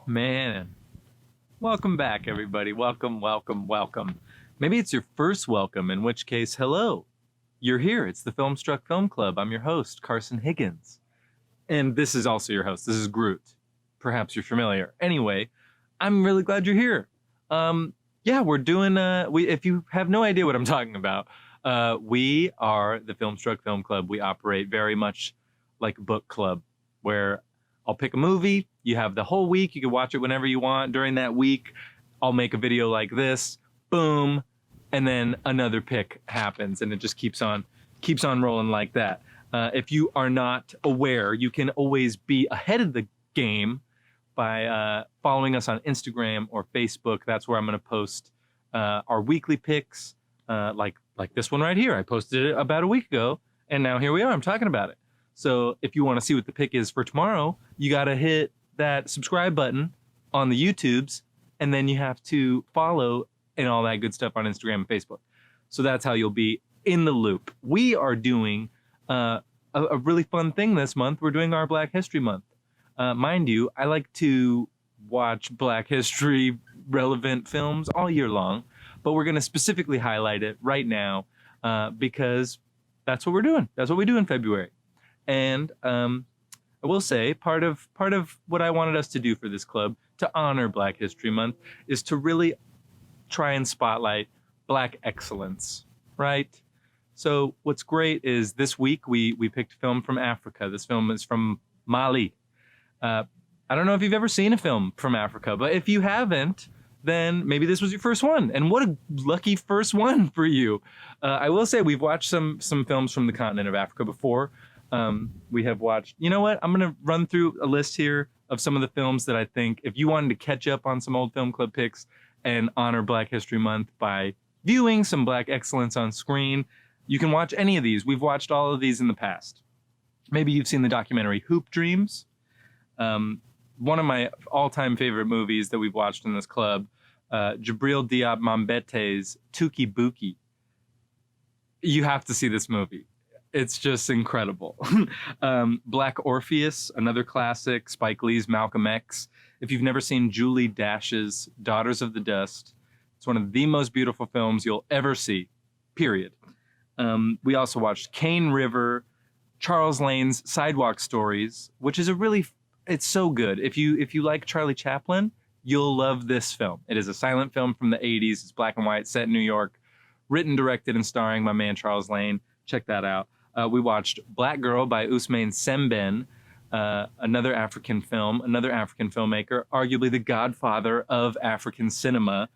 Man, welcome back, everybody. Welcome, welcome, welcome. Maybe it's your first welcome, in which case, hello. You're here. It's the FilmStruck Film Club. I'm your host, Carson Higgins. And this is also your host. This is Groot. Perhaps you're familiar. Anyway, I'm really glad you're here. We're doing, if you have no idea what I'm talking about, we are the FilmStruck Film Club. We operate very much like a book club, where I'll pick a movie. You have the whole week. You can watch it whenever you want. During that week, I'll make a video like this. Boom. And then another pick happens, and it just keeps on rolling like that. If you are not aware, you can always be ahead of the game by following us on Instagram or Facebook. That's where I'm going to post our weekly picks, like this one right here. I posted it about a week ago, and now here we are. I'm talking about it. So if you want to see what the pick is for tomorrow, you got to hit that subscribe button on the YouTubes, and then you have to follow and all that good stuff on Instagram and Facebook. So that's how you'll be in the loop. We are doing a really fun thing this month. We're doing our Black History Month. Mind you, I like to watch Black History relevant films all year long, but we're going to specifically highlight it right now because that's what we're doing. That's what we do in February. And I will say part of what I wanted us to do for this club to honor Black History Month is to really try and spotlight Black excellence, right? So what's great is this week we picked a film from Africa. This film is from Mali. I don't know if you've ever seen a film from Africa, but if you haven't, then maybe this was your first one. And what a lucky first one for you. I will say we've watched some films from the continent of Africa before. We have watched, you know what? I'm going to run through a list here of some of the films that I think if you wanted to catch up on some old film club picks and honor Black History Month by viewing some Black excellence on screen, you can watch any of these. We've watched all of these in the past. Maybe you've seen the documentary Hoop Dreams. One of my all-time favorite movies that we've watched in this club, Jabril Diop Mambete's Tuki Buki. You have to see this movie. It's just incredible. Black Orpheus, another classic, Spike Lee's Malcolm X. If you've never seen Julie Dash's Daughters of the Dust, it's one of the most beautiful films you'll ever see, period. We also watched Cane River, Charles Lane's Sidewalk Stories, which is it's so good. If you like Charlie Chaplin, you'll love this film. It is a silent film from the 80s. It's black and white, set in New York, written, directed, and starring my man Charles Lane. Check that out. We watched Black Girl by Ousmane Sembène, another African film, another African filmmaker, arguably the godfather of African cinema.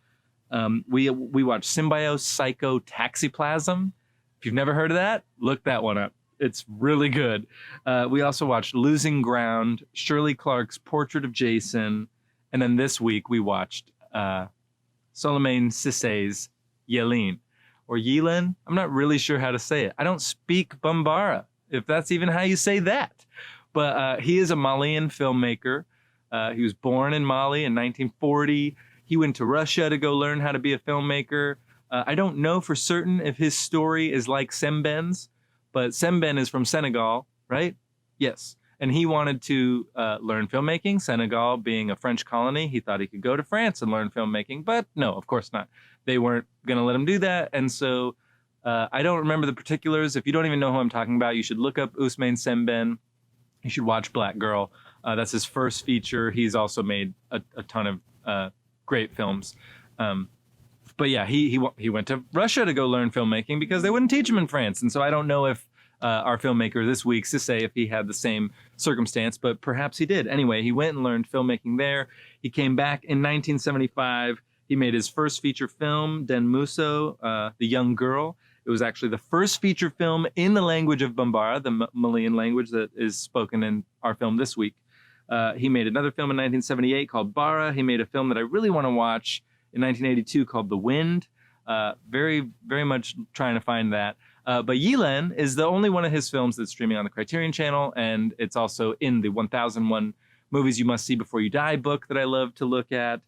We watched Symbiosis, Psycho, Taxiplasm. If you've never heard of that, look that one up. It's really good. We also watched Losing Ground, Shirley Clarke's Portrait of Jason, and then this week we watched Souleymane Cissé's Yeelen. Or Yeelen. I'm not really sure how to say it. I don't speak Bambara, if that's even how you say that. But he is a Malian filmmaker. He was born in Mali in 1940. He went to Russia to go learn how to be a filmmaker. I don't know for certain if his story is like Sembène's, but Sembène is from Senegal, right? Yes. And he wanted to learn filmmaking. Senegal being a French colony, he thought he could go to France and learn filmmaking, but no, of course not. They weren't going to let him do that. And so I don't remember the particulars. If you don't even know who I'm talking about, you should look up Ousmane Sembène. You should watch Black Girl. That's his first feature. He's also made a ton of great films. But yeah, he went to Russia to go learn filmmaking because they wouldn't teach him in France. And so I don't know if our filmmaker this week, Cissé, if he had the same circumstance, but perhaps he did. Anyway, he went and learned filmmaking there. He came back in 1975. He made his first feature film, Den Muso, The Young Girl. It was actually the first feature film in the language of Bambara, the Malian language that is spoken in our film this week. He made another film in 1978 called Bara. He made a film that I really want to watch in 1982 called The Wind. Very, very much trying to find that. But Yeelen is the only one of his films that's streaming on the Criterion Channel, and it's also in the 1001 Movies You Must See Before You Die book that I love to look at.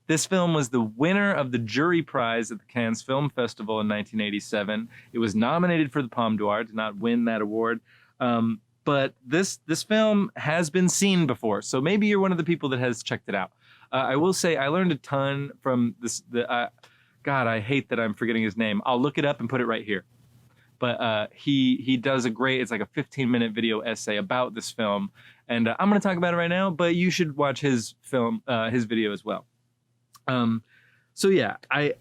This film was the winner of the jury prize at the Cannes Film Festival in 1987. It was nominated for the Palme d'Or, did not win that award. But but this film has been seen before, so maybe you're one of the people that has checked it out. I will say I learned a ton from this. God, I hate that I'm forgetting his name. I'll look it up and put it right here. But he does a great, it's like a 15-minute video essay about this film, and I'm going to talk about it right now. But you should watch his video as well. So yeah, I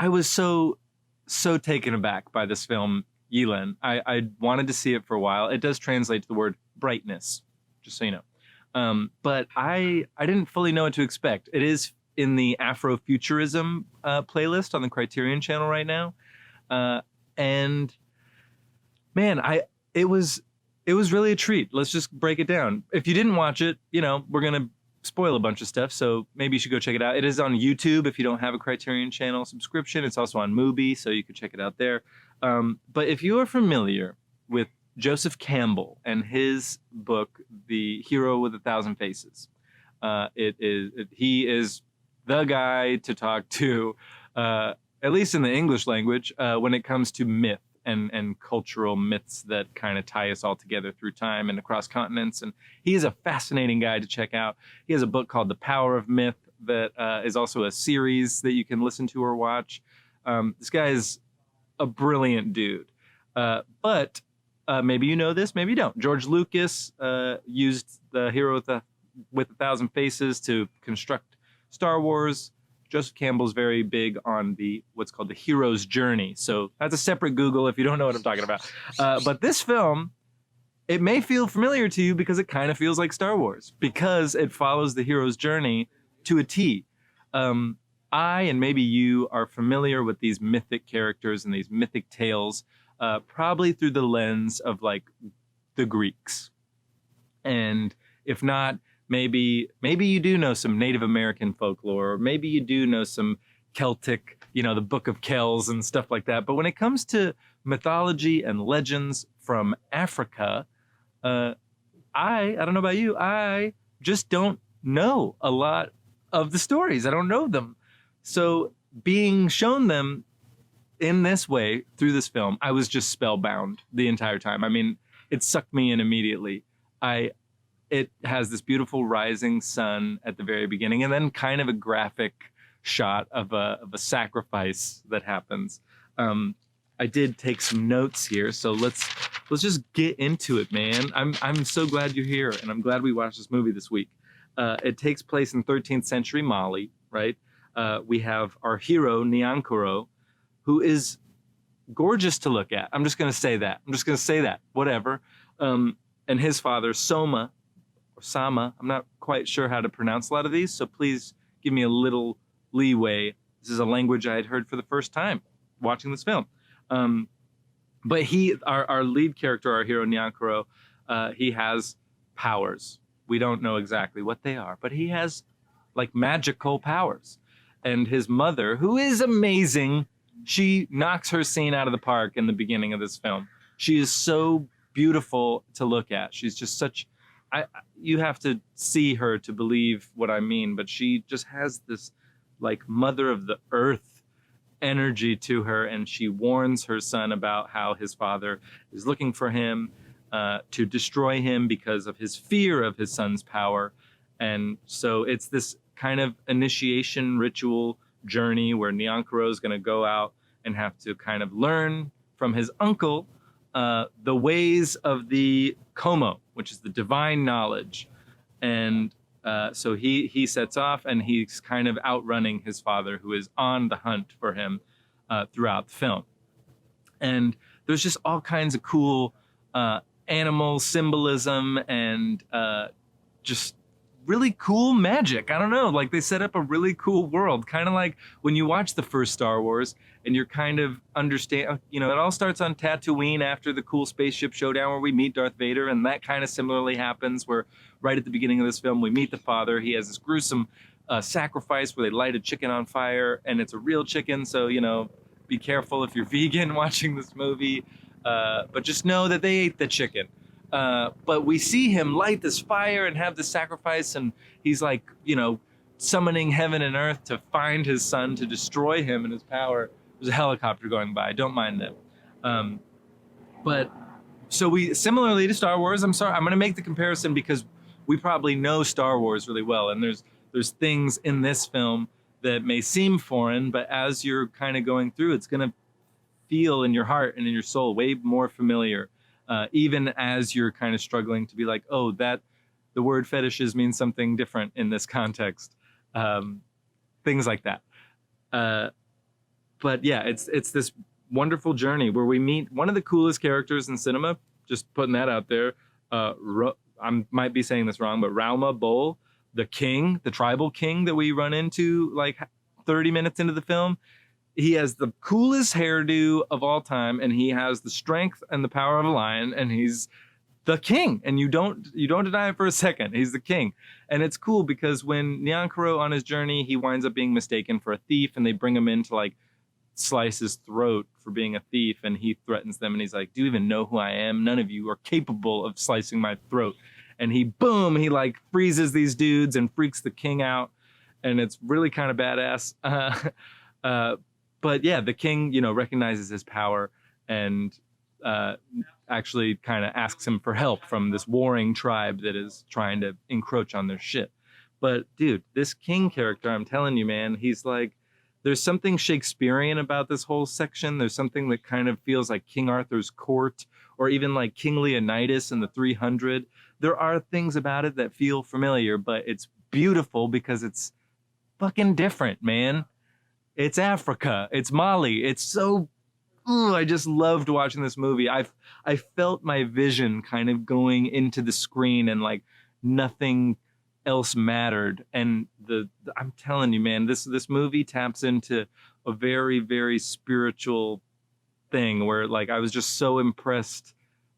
was so taken aback by this film, Yeelen. I wanted to see it for a while. It does translate to the word brightness, just so you know. But I didn't fully know what to expect. It is in the Afrofuturism playlist on the Criterion channel right now. And man, it was really a treat. Let's just break it down. If you didn't watch it, you know, we're going to spoil a bunch of stuff, so maybe you should go check it out. It is on YouTube if you don't have a Criterion channel subscription. It's also on Mubi, so you can check it out there. But if you are familiar with Joseph Campbell and his book, The Hero with a Thousand Faces, he is the guy to talk to, at least in the English language, when it comes to myth and cultural myths that kind of tie us all together through time and across continents. And he is a fascinating guy to check out. He has a book called The Power of Myth that is also a series that you can listen to or watch. This guy is a brilliant dude. But maybe you know this, maybe you don't. George Lucas used The Hero with a Thousand Faces to construct Star Wars. Joseph Campbell's very big on what's called the hero's journey. So that's a separate Google if you don't know what I'm talking about. But this film, it may feel familiar to you because it kind of feels like Star Wars, because it follows the hero's journey to a T. I, and maybe you, are familiar with these mythic characters and these mythic tales, probably through the lens of like the Greeks. And if not, maybe you do know some Native American folklore, or maybe you do know some Celtic, you know, the Book of Kells and stuff like that. But when it comes to mythology and legends from Africa, I don't know about you, I just don't know a lot of the stories. I don't know them. So being shown them in this way through this film, I was just spellbound the entire time. I mean, it sucked me in immediately. It has this beautiful rising sun at the very beginning, and then kind of a graphic shot of a sacrifice that happens. I did take some notes here, so let's just get into it, man. I'm so glad you're here, and I'm glad we watched this movie this week. It takes place in 13th century Mali, right? We have our hero Niankoro, who is gorgeous to look at. I'm just gonna say that. Whatever. And his father Soma. Sama. I'm not quite sure how to pronounce a lot of these, so please give me a little leeway. This is a language I had heard for the first time watching this film. But our lead character, our hero Niankoro, he has powers. We don't know exactly what they are, but he has like magical powers. And his mother, who is amazing, she knocks her scene out of the park in the beginning of this film. She is so beautiful to look at. She's just such... you have to see her to believe what I mean, but she just has this like mother of the earth energy to her, and she warns her son about how his father is looking for him to destroy him because of his fear of his son's power. And so it's this kind of initiation ritual journey where Niankoro is going to go out and have to kind of learn from his uncle the ways of the Como, which is the divine knowledge. And so he sets off, and he's kind of outrunning his father, who is on the hunt for him throughout the film. And there's just all kinds of cool animal symbolism and just really cool magic. I don't know, like they set up a really cool world, kind of like when you watch the first Star Wars and you're kind of understand, you know, it all starts on Tatooine after the cool spaceship showdown where we meet Darth Vader, and that kind of similarly happens where right at the beginning of this film we meet the father. He has this gruesome sacrifice where they light a chicken on fire, and it's a real chicken, so, you know, be careful if you're vegan watching this movie, but just know that they ate the chicken. But we see him light this fire and have this sacrifice, and he's like, you know, summoning heaven and earth to find his son, to destroy him and his power. There's a helicopter going by, don't mind them. But So we, similarly to Star Wars, I'm sorry, I'm going to make the comparison because we probably know Star Wars really well, and there's things in this film that may seem foreign, but as you're kind of going through, it's going to feel in your heart and in your soul way more familiar, even as you're kind of struggling to be like, oh, that the word fetishes means something different in this context, things like that. But yeah, it's this wonderful journey where we meet one of the coolest characters in cinema. Just putting that out there. I might be saying this wrong, but Rauma Bol, the king, the tribal king that we run into like 30 minutes into the film. He has the coolest hairdo of all time, and he has the strength and the power of a lion, and he's the king. And you don't deny it for a second. He's the king. And it's cool because when Niankoro on his journey, he winds up being mistaken for a thief, and they bring him in to like slice his throat for being a thief, and he threatens them, and he's like, do you even know who I am? None of you are capable of slicing my throat. And he like freezes these dudes and freaks the king out, and it's really kind of badass. But yeah, the king, recognizes his power and actually kind of asks him for help from this warring tribe that is trying to encroach on their shit. But dude, this king character, I'm telling you, man, he's like, there's something Shakespearean about this whole section. There's something that kind of feels like King Arthur's court, or even like King Leonidas in the 300. There are things about it that feel familiar, but it's beautiful because it's fucking different, man. It's Africa. It's Mali. It's so... I just loved watching this movie. I felt my vision kind of going into the screen, and like nothing else mattered. And I'm telling you, man, this movie taps into a very, very spiritual thing where like I was just so impressed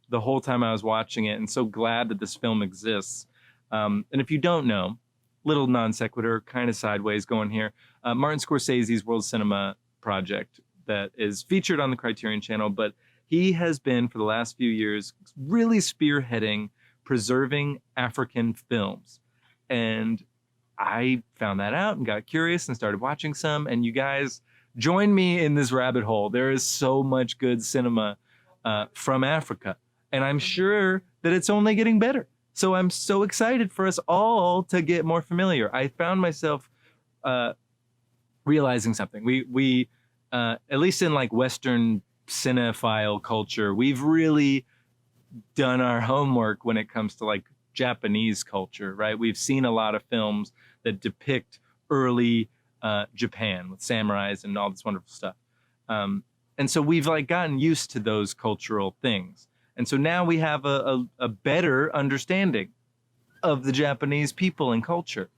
the whole time I was watching it, and so glad that this film exists. And if you don't know, little non sequitur, kind of sideways going here, Martin Scorsese's World Cinema project that is featured on the Criterion Channel, but he has been for the last few years really spearheading preserving African films. And I found that out and got curious and started watching some, and you guys join me in this rabbit hole. There is so much good cinema from Africa, and I'm sure that it's only getting better. So I'm so excited for us all to get more familiar. I found myself realizing something. We at least in like Western cinephile culture, we've really done our homework when it comes to like Japanese culture, right? We've seen a lot of films that depict early Japan with samurais and all this wonderful stuff. And so we've like gotten used to those cultural things. And so now we have a better understanding of the Japanese people and culture.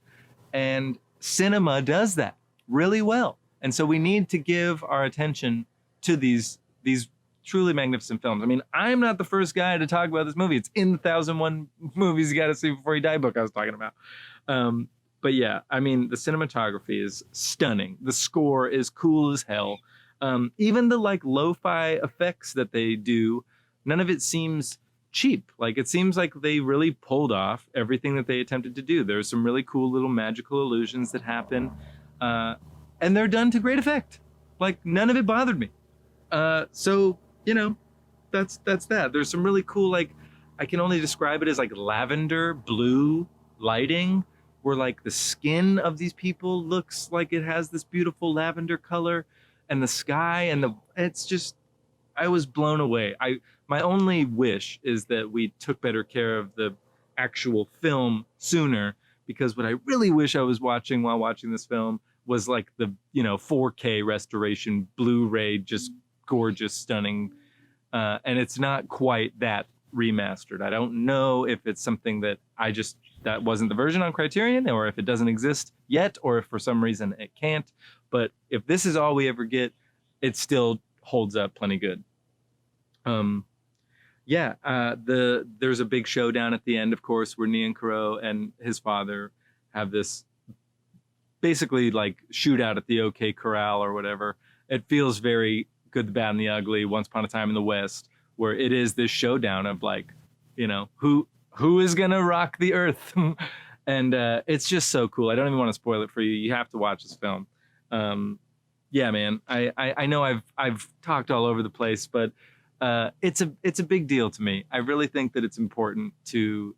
And cinema does that really well. And so we need to give our attention to these truly magnificent films. I mean, I'm not the first guy to talk about this movie. It's in the 1001 movies you got to see before you die book I was talking about. But yeah, I mean, the cinematography is stunning. The score is cool as hell. Even the like lo-fi effects that they do, none of it seems cheap. Like it seems like they really pulled off everything that they attempted to do. There's some really cool little magical illusions that happen. And they're done to great effect. Like none of it bothered me. So, that's that. There's some really cool, like, I can only describe it as like lavender blue lighting, where like the skin of these people looks like it has this beautiful lavender color, and the sky and it's just, I was blown away. My only wish is that we took better care of the actual film sooner, because what I really wish I was watching while watching this film was like the 4K restoration Blu-ray, just gorgeous, stunning, and it's not quite that remastered. I don't know if it's something that that wasn't the version on Criterion, or if it doesn't exist yet, or if for some reason it can't. But if this is all we ever get, it still holds up plenty good. There's a big showdown at the end, of course, where Niankoro and his father have this basically like shootout at the OK Corral or whatever. It feels very Good, the Bad, and the Ugly, Once Upon a Time in the West, where it is this showdown of like, who is gonna rock the earth. And it's just so cool. I don't even want to spoil it for you. You have to watch this film. Yeah, man. I know I've talked all over the place, but it's a big deal to me. I really think that it's important to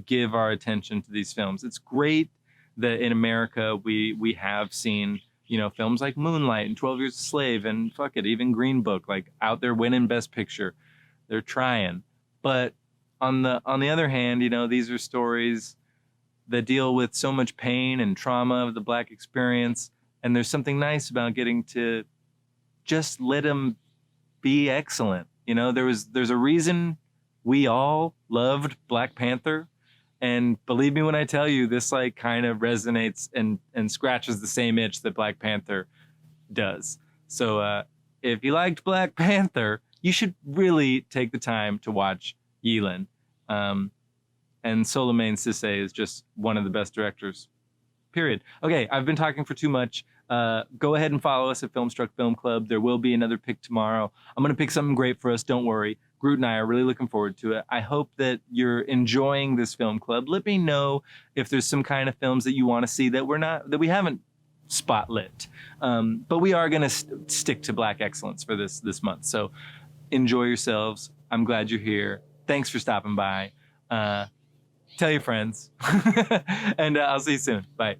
give our attention to these films. It's great that in America we have seen, you know, films like Moonlight and 12 Years a Slave and fuck it, even Green Book, like out there winning Best Picture. They're trying. But on the other hand, you know, these are stories that deal with so much pain and trauma of the Black experience, and there's something nice about getting to just let them be excellent. You know, there's a reason we all loved Black Panther. And believe me when I tell you, this like kind of resonates and scratches the same itch that Black Panther does. So if you liked Black Panther, you should really take the time to watch Yeelen. And Souleymane Cissé is just one of the best directors, period. Okay, I've been talking for too much. Go ahead and follow us at FilmStruck Film Club. There will be another pick tomorrow. I'm going to pick something great for us. Don't worry. Groot and I are really looking forward to it. I hope that you're enjoying this film club. Let me know if there's some kind of films that you want to see that we haven't spotlit. But we are going to stick to Black excellence for this month. So enjoy yourselves. I'm glad you're here. Thanks for stopping by. Tell your friends. And I'll see you soon. Bye.